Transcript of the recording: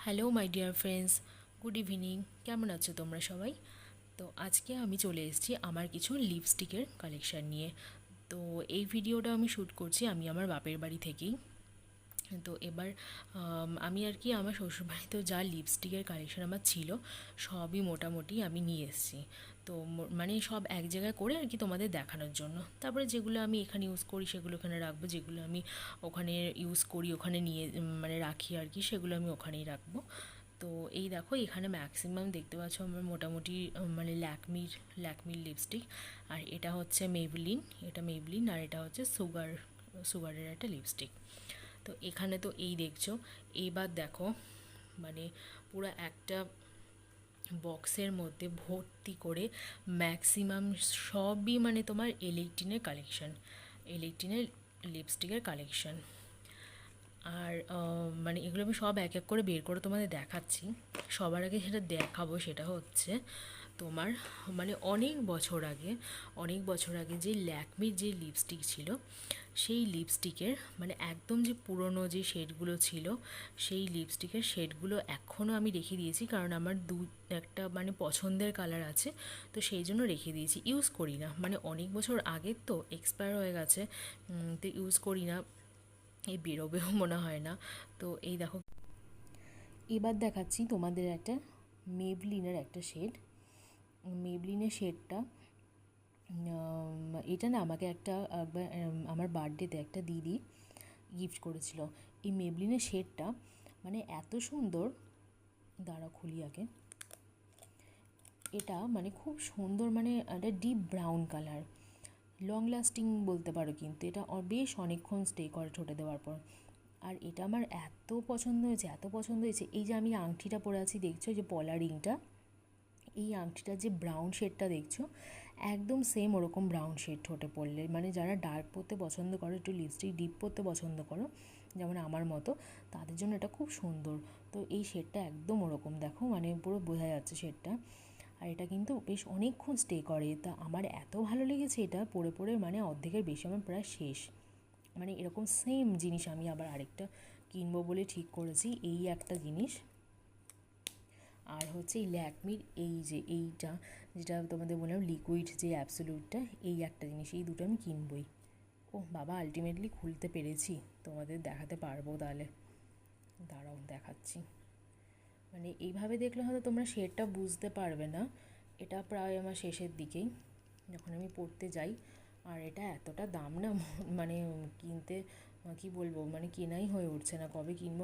Hello my dear friends, good evening. কেমন আছো তোমরা সবাই? তো আজকে আমি চলে এসেছি আমার কিছু লিপস্টিকের কালেকশান নিয়ে। তো এই ভিডিওটা আমি শ্যুট করছি আমি আমার বাপের বাড়ি থেকেই। তো এবার আমি আর কি আমার শ্বশুরবাড়িতেও যা লিপস্টিকের কালেকশান আমার ছিল সবই মোটামুটি আমি নিয়ে এসেছি। তো মানে সব এক জায়গায় করে আর কি তোমাদের দেখানোর জন্য। তারপরে যেগুলো আমি এখানে ইউজ করি সেগুলো এখানে রাখবো, যেগুলো আমি ওখানে ইউজ করি ওখানে নিয়ে মানে রাখি আর কি, সেগুলো আমি ওখানেই রাখবো। তো এই দেখো এখানে ম্যাক্সিমাম দেখতে পাচ্ছ আমার মোটামুটি মানে ল্যাকমির লিপস্টিক। আর এটা হচ্ছে মেবলিন, আর এটা হচ্ছে সুগারের একটা লিপস্টিক। তো এখানে তো এই দেখছো। এইবার দেখো মানে পুরো একটা বক্সের মধ্যে ভর্তি করে ম্যাক্সিমাম সবই মানে তোমার এল18-এর লিপস্টিকের কালেকশন। আর মানে এগুলো আমি সব এক এক করে বের করে তোমাদের দেখাচ্ছি। সবার আগে যেটা দেখাবো সেটা হচ্ছে তোমার মানে অনেক বছর আগে যে ল্যাকমির যে লিপস্টিক ছিল, সেই লিপস্টিকের মানে একদম যে পুরনো যে শেডগুলো ছিল সেই লিপস্টিকের শেডগুলো এখনও আমি রেখে দিয়েছি, কারণ আমার একটা মানে পছন্দের কালার আছে। তো সেই জন্য রেখে দিয়েছি, ইউজ করি না, মানে অনেক বছর আগের তো এক্সপায়ার হয়ে গেছে। তো ইউজ করি না, এই বেরোবেও মনে হয় না। তো এই দেখো এবার দেখাচ্ছি তোমাদের একটা মেবলিনের একটা শেড। মেবলিনের শেডটা এটা না আমাকে একবার আমার বার্থডেতে একটা দিদি গিফট করেছিল। এই মেবলিনের শেডটা মানে এত সুন্দর, দাঁড়া খুলি আগে। এটা মানে খুব সুন্দর, মানে একটা deep brown colour, long lasting বলতে পারো, কিন্তু এটা বেশ অনেকক্ষণ স্টে করে ঠোঁটে দেওয়ার পর। আর এটা আমার এত পছন্দ হয়েছে। এই যে আমি আংটিটা পরে আছি দেখছো, যে পলা রিংটা, এই আংটিটার যে ব্রাউন শেডটা দেখছো একদম সেম ওরকম ব্রাউন শেড ঠোঁটে পরলে, মানে যারা ডার্ক পরতে পছন্দ করো, একটু লিপস্টিক ডিপ পরতে পছন্দ করো যেমন আমার মতো, তাদের জন্য এটা খুব সুন্দর। তো এই শেডটা একদম ওরকম, দেখো মানে পুরো বোঝা যাচ্ছে শেডটা। আর এটা কিন্তু বেশ অনেকক্ষণ স্টে করে। তা আমার এত ভালো লেগেছে এটা পরে পরে, মানে অর্ধেকের বেশি আমার প্রায় শেষ। মানে এরকম সেম জিনিস আমি আবার আরেকটা কিনবো বলে ঠিক করেছি, এই একটা জিনিস। আর হচ্ছে এই ল্যাকমির এই যে এইটা, যেটা তোমাদের বললাম লিকুইড যে অ্যাবসোলিউটটা, এই একটা জিনিস, এই দুটো আমি কিনবই। ও বাবা, আলটিমেটলি খুলতে পেরেছি, তোমাদের দেখাতে পারবো তাহলে, দাঁড়াও দেখাচ্ছি। মানে এইভাবে দেখলে হয়তো তোমরা শেডটা বুঝতে পারবে না, এটা প্রায় আমার শেষের দিকেই যখন আমি পড়তে যাই। আর এটা এতটা দাম না মানে কিনতে কি বলবো, মানে কেনাই হয়ে উঠছে না, কবে কিনবো